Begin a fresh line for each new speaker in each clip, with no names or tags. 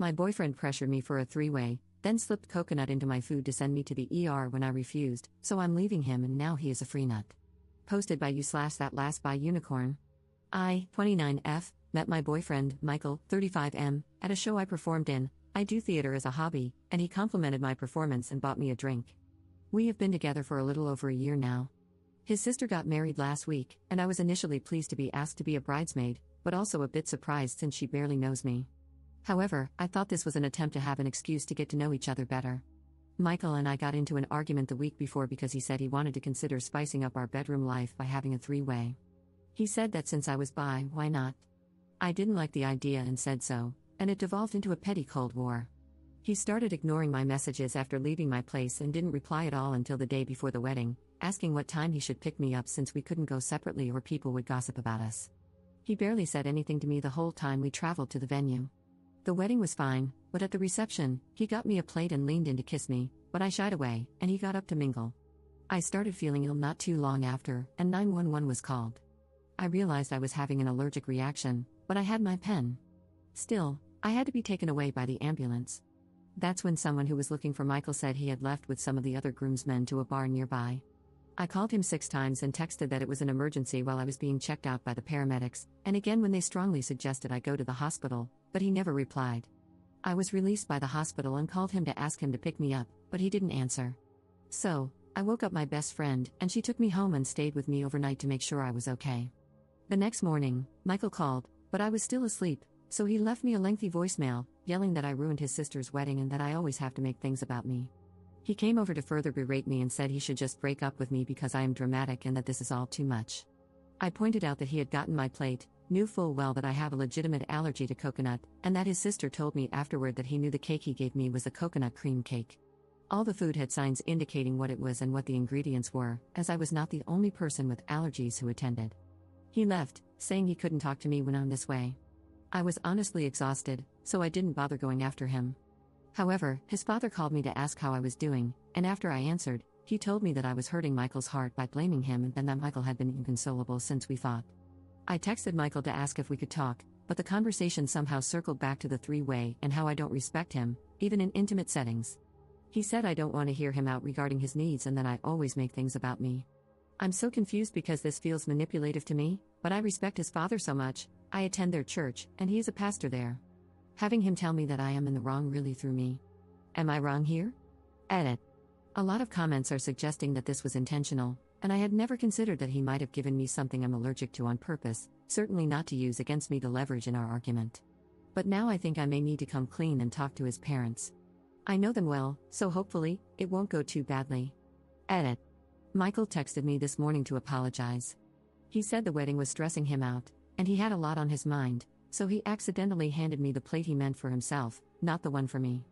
My boyfriend pressured me for a three-way, then slipped coconut into my food to send me to the ER when I refused, so I'm leaving him and now he is a free nut. Posted by you/that last by unicorn. I, 29F, met my boyfriend, Michael, 35M, at a show I performed in. I do theater as a hobby, and he complimented my performance and bought me a drink. We have been together for a little over a year now. His sister got married last week, and I was initially pleased to be asked to be a bridesmaid, but also a bit surprised since she barely knows me. However, I thought this was an attempt to have an excuse to get to know each other better. Michael and I got into an argument the week before because he said he wanted to consider spicing up our bedroom life by having a three-way. He said that since I was bi, why not? I didn't like the idea and said so, and it devolved into a petty Cold War. He started ignoring my messages after leaving my place and didn't reply at all until the day before the wedding, asking what time he should pick me up since we couldn't go separately or people would gossip about us. He barely said anything to me the whole time we traveled to the venue. The wedding was fine, but at the reception, he got me a plate and leaned in to kiss me, but I shied away, and he got up to mingle. I started feeling ill not too long after, and 911 was called. I realized I was having an allergic reaction, but I had my pen. Still, I had to be taken away by the ambulance. That's when someone who was looking for Michael said he had left with some of the other groomsmen to a bar nearby. I called him 6 times and texted that it was an emergency while I was being checked out by the paramedics, and again when they strongly suggested I go to the hospital, but he never replied. I was released by the hospital and called him to ask him to pick me up, but he didn't answer. So, I woke up my best friend, and she took me home and stayed with me overnight to make sure I was okay. The next morning, Michael called, but I was still asleep, so he left me a lengthy voicemail, yelling that I ruined his sister's wedding and that I always have to make things about me. He came over to further berate me and said he should just break up with me because I am dramatic and that this is all too much. I pointed out that he had gotten my plate, knew full well that I have a legitimate allergy to coconut, and that his sister told me afterward that he knew the cake he gave me was a coconut cream cake. All the food had signs indicating what it was and what the ingredients were, as I was not the only person with allergies who attended. He left, saying he couldn't talk to me when I'm this way. I was honestly exhausted, so I didn't bother going after him. However, his father called me to ask how I was doing, and after I answered, he told me that I was hurting Michael's heart by blaming him and that Michael had been inconsolable since we fought. I texted Michael to ask if we could talk, but the conversation somehow circled back to the three-way and how I don't respect him, even in intimate settings. He said I don't want to hear him out regarding his needs and that I always make things about me. I'm so confused because this feels manipulative to me, but I respect his father so much. I attend their church, and he is a pastor there. Having him tell me that I am in the wrong really threw me. Am I wrong here? Edit. A lot of comments are suggesting that this was intentional, and I had never considered that he might have given me something I'm allergic to on purpose, certainly not to use against me to leverage in our argument. But now I think I may need to come clean and talk to his parents. I know them well, so hopefully, it won't go too badly. Edit. Michael texted me this morning to apologize. He said the wedding was stressing him out, and he had a lot on his mind, so he accidentally handed me the plate he meant for himself, not the one for me.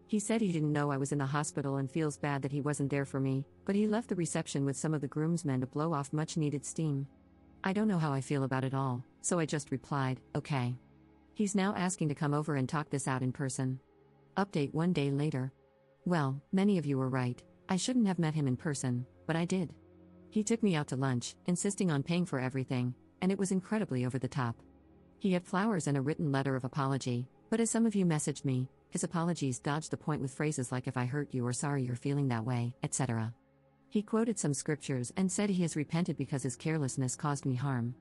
He said he didn't know I was in the hospital and feels bad that he wasn't there for me, but he left the reception with some of the groomsmen to blow off much-needed steam. I don't know how I feel about it all, so I just replied, okay. He's now asking to come over and talk this out in person. Update 1 day later. Well, many of you were right, I shouldn't have met him in person, but I did. He took me out to lunch, insisting on paying for everything, and it was incredibly over the top. He had flowers and a written letter of apology, but as some of you messaged me, his apologies dodged the point with phrases like if I hurt you or sorry you're feeling that way, etc. He quoted some scriptures and said he has repented because his carelessness caused me harm.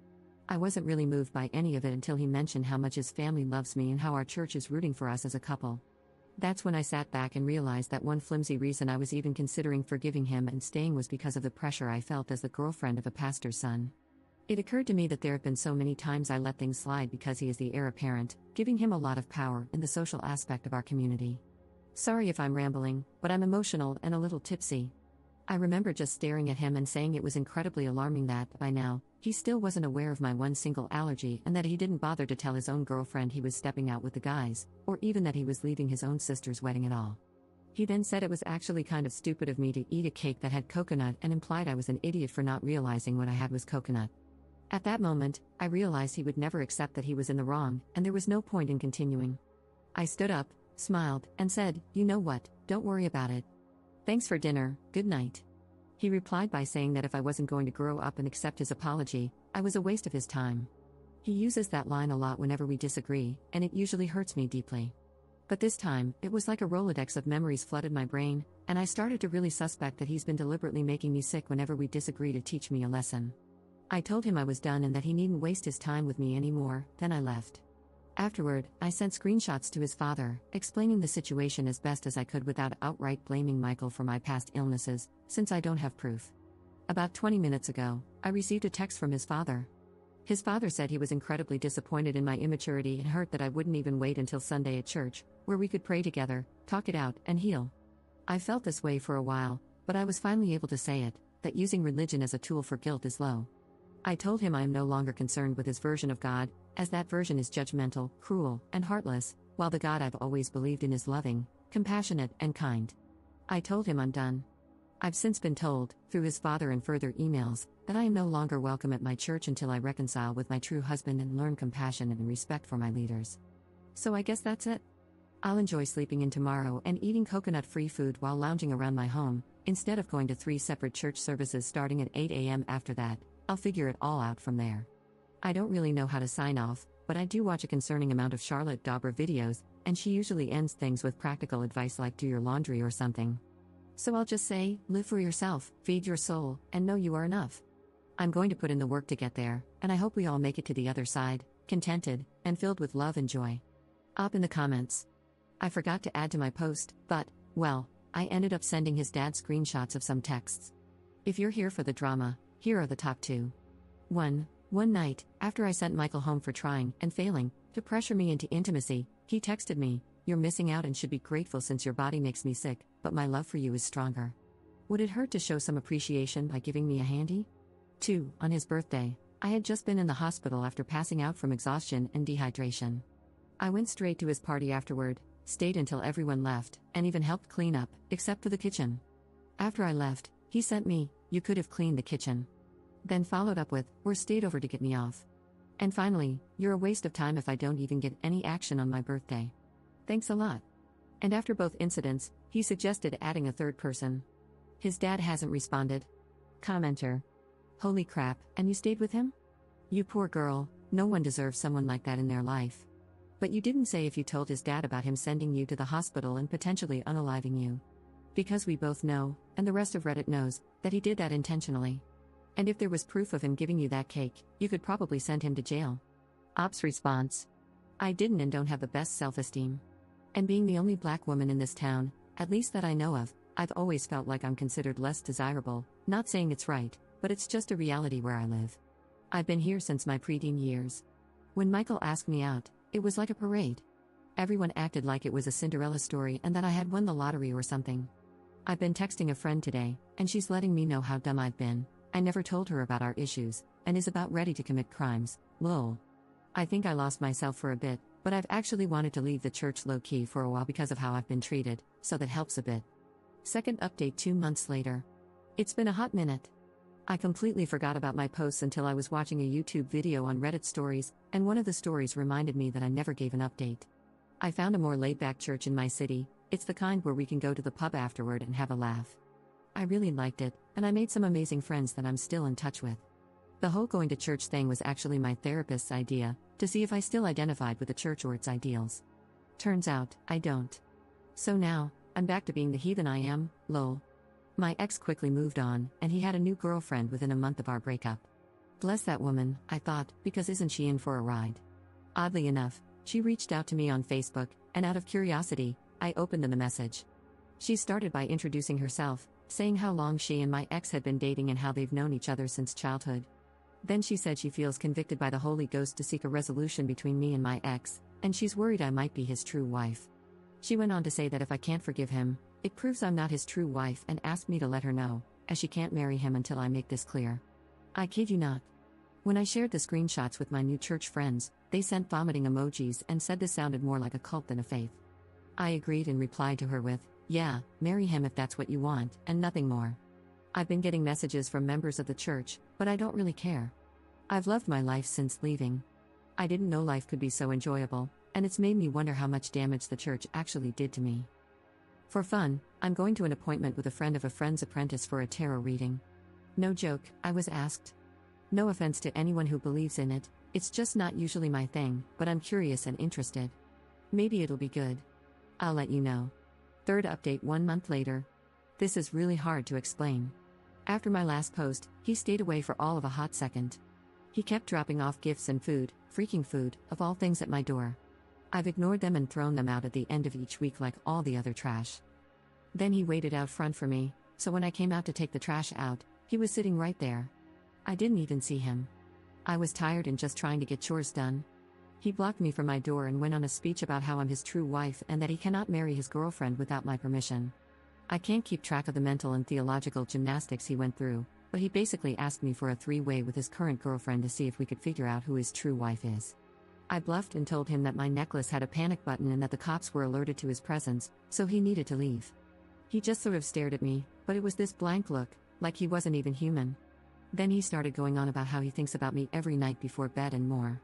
I wasn't really moved by any of it until he mentioned how much his family loves me and how our church is rooting for us as a couple. That's when I sat back and realized that one flimsy reason I was even considering forgiving him and staying was because of the pressure I felt as the girlfriend of a pastor's son. It occurred to me that there have been so many times I let things slide because he is the heir apparent, giving him a lot of power in the social aspect of our community. Sorry if I'm rambling, but I'm emotional and a little tipsy. I remember just staring at him and saying it was incredibly alarming that, by now, he still wasn't aware of my one single allergy and that he didn't bother to tell his own girlfriend he was stepping out with the guys, or even that he was leaving his own sister's wedding at all. He then said it was actually kind of stupid of me to eat a cake that had coconut and implied I was an idiot for not realizing what I had was coconut. At that moment, I realized he would never accept that he was in the wrong, and there was no point in continuing. I stood up, smiled, and said, "You know what, don't worry about it. Thanks for dinner, good night." He replied by saying that if I wasn't going to grow up and accept his apology, I was a waste of his time. He uses that line a lot whenever we disagree, and it usually hurts me deeply. But this time, it was like a Rolodex of memories flooded my brain, and I started to really suspect that he's been deliberately making me sick whenever we disagree to teach me a lesson. I told him I was done and that he needn't waste his time with me anymore, then I left. Afterward, I sent screenshots to his father, explaining the situation as best as I could without outright blaming Michael for my past illnesses, since I don't have proof. About 20 minutes ago, I received a text from his father. His father said he was incredibly disappointed in my immaturity and hurt that I wouldn't even wait until Sunday at church, where we could pray together, talk it out, and heal. I felt this way for a while, but I was finally able to say it, that using religion as a tool for guilt is low. I told him I am no longer concerned with his version of God, as that version is judgmental, cruel, and heartless, while the God I've always believed in is loving, compassionate, and kind. I told him I'm done. I've since been told, through his father and further emails, that I am no longer welcome at my church until I reconcile with my true husband and learn compassion and respect for my leaders. So I guess that's it. I'll enjoy sleeping in tomorrow and eating coconut-free food while lounging around my home, instead of going to 3 separate church services starting at 8 a.m. after that. I'll figure it all out from there. I don't really know how to sign off, but I do watch a concerning amount of Charlotte Dobber videos, and she usually ends things with practical advice like do your laundry or something. So I'll just say, live for yourself, feed your soul, and know you are enough. I'm going to put in the work to get there, and I hope we all make it to the other side, contented, and filled with love and joy. Up in the comments. I forgot to add to my post, but, well, I ended up sending his dad screenshots of some texts. If you're here for the drama, here are the top 2. 1. One night, after I sent Michael home for trying, and failing, to pressure me into intimacy, he texted me, "You're missing out and should be grateful since your body makes me sick, but my love for you is stronger. Would it hurt to show some appreciation by giving me a handy?" 2. On his birthday, I had just been in the hospital after passing out from exhaustion and dehydration. I went straight to his party afterward, stayed until everyone left, and even helped clean up, except for the kitchen. After I left, he sent me, "You could have cleaned the kitchen." Then followed up with, "Or stayed over to get me off." And finally, "You're a waste of time if I don't even get any action on my birthday. Thanks a lot." And after both incidents, he suggested adding a third person. His dad hasn't responded. Commenter. Holy crap, and you stayed with him? You poor girl, no one deserves someone like that in their life. But you didn't say if you told his dad about him sending you to the hospital and potentially unaliving you. Because we both know, and the rest of Reddit knows, that he did that intentionally. And if there was proof of him giving you that cake, you could probably send him to jail. Ops response. I didn't and don't have the best self-esteem. And being the only black woman in this town, at least that I know of, I've always felt like I'm considered less desirable, not saying it's right, but it's just a reality where I live. I've been here since my preteen years. When Michael asked me out, it was like a parade. Everyone acted like it was a Cinderella story and that I had won the lottery or something. I've been texting a friend today, and she's letting me know how dumb I've been. I never told her about our issues, and is about ready to commit crimes, lol. I think I lost myself for a bit, but I've actually wanted to leave the church low-key for a while because of how I've been treated, so that helps a bit. Second update 2 months later. It's been a hot minute. I completely forgot about my posts until I was watching a YouTube video on Reddit stories, and one of the stories reminded me that I never gave an update. I found a more laid-back church in my city. It's the kind where we can go to the pub afterward and have a laugh. I really liked it, and I made some amazing friends that I'm still in touch with. The whole going to church thing was actually my therapist's idea, to see if I still identified with the church or its ideals. Turns out, I don't. So now, I'm back to being the heathen I am, lol. My ex quickly moved on, and he had a new girlfriend within a month of our breakup. Bless that woman, I thought, because isn't she in for a ride? Oddly enough, she reached out to me on Facebook, and out of curiosity, I opened the message. She started by introducing herself, saying how long she and my ex had been dating and how they've known each other since childhood. Then she said she feels convicted by the Holy Ghost to seek a resolution between me and my ex, and she's worried I might be his true wife. She went on to say that if I can't forgive him, it proves I'm not his true wife, and asked me to let her know, as she can't marry him until I make this clear. I kid you not. When I shared the screenshots with my new church friends, they sent vomiting emojis and said this sounded more like a cult than a faith. I agreed and replied to her with, "Yeah, marry him if that's what you want, and nothing more." I've been getting messages from members of the church, but I don't really care. I've loved my life since leaving. I didn't know life could be so enjoyable, and it's made me wonder how much damage the church actually did to me. For fun, I'm going to an appointment with a friend of a friend's apprentice for a tarot reading. No joke, I was asked. No offense to anyone who believes in it, it's just not usually my thing, but I'm curious and interested. Maybe it'll be good. I'll let you know. Third update 1 month later. This is really hard to explain. After my last post, he stayed away for all of a hot second. He kept dropping off gifts and food, freaking food, of all things at my door. I've ignored them and thrown them out at the end of each week like all the other trash. Then he waited out front for me, so when I came out to take the trash out, he was sitting right there. I didn't even see him. I was tired and just trying to get chores done. He blocked me from my door and went on a speech about how I'm his true wife and that he cannot marry his girlfriend without my permission. I can't keep track of the mental and theological gymnastics he went through, but he basically asked me for a three-way with his current girlfriend to see if we could figure out who his true wife is. I bluffed and told him that my necklace had a panic button and that the cops were alerted to his presence, so he needed to leave. He just sort of stared at me, but it was this blank look, like he wasn't even human. Then he started going on about how he thinks about me every night before bed and more.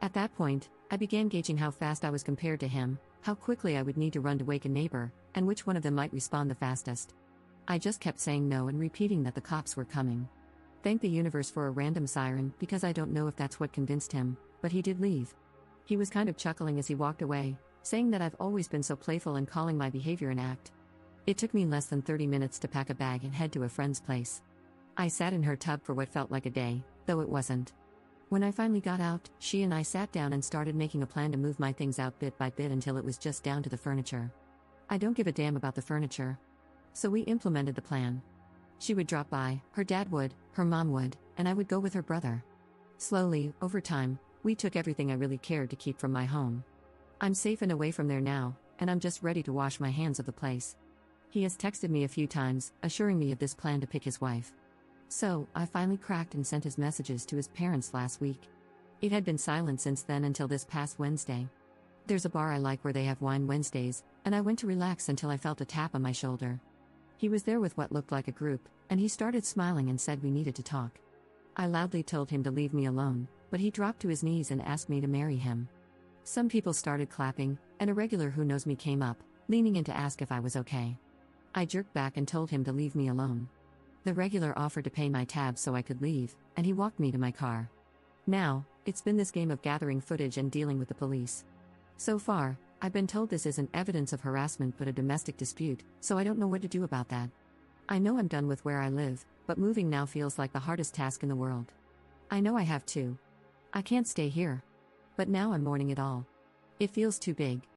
At that point, I began gauging how fast I was compared to him, how quickly I would need to run to wake a neighbor, and which one of them might respond the fastest. I just kept saying no and repeating that the cops were coming. Thank the universe for a random siren, because I don't know if that's what convinced him, but he did leave. He was kind of chuckling as he walked away, saying that I've always been so playful and calling my behavior an act. It took me less than 30 minutes to pack a bag and head to a friend's place. I sat in her tub for what felt like a day, though it wasn't. When I finally got out, she and I sat down and started making a plan to move my things out bit by bit until it was just down to the furniture. I don't give a damn about the furniture. So we implemented the plan. She would drop by, her dad would, her mom would, and I would go with her brother. Slowly, over time, we took everything I really cared to keep from my home. I'm safe and away from there now, and I'm just ready to wash my hands of the place. He has texted me a few times, assuring me of this plan to pick his wife. So, I finally cracked and sent his messages to his parents last week. It had been silent since then until this past Wednesday. There's a bar I like where they have wine Wednesdays, and I went to relax until I felt a tap on my shoulder. He was there with what looked like a group, and he started smiling and said we needed to talk. I loudly told him to leave me alone, but he dropped to his knees and asked me to marry him. Some people started clapping, and a regular who knows me came up, leaning in to ask if I was okay. I jerked back and told him to leave me alone. The regular offered to pay my tab so I could leave, and he walked me to my car. Now, it's been this game of gathering footage and dealing with the police. So far, I've been told this isn't evidence of harassment but a domestic dispute, so I don't know what to do about that. I know I'm done with where I live, but moving now feels like the hardest task in the world. I know I have to. I can't stay here. But now I'm mourning it all. It feels too big,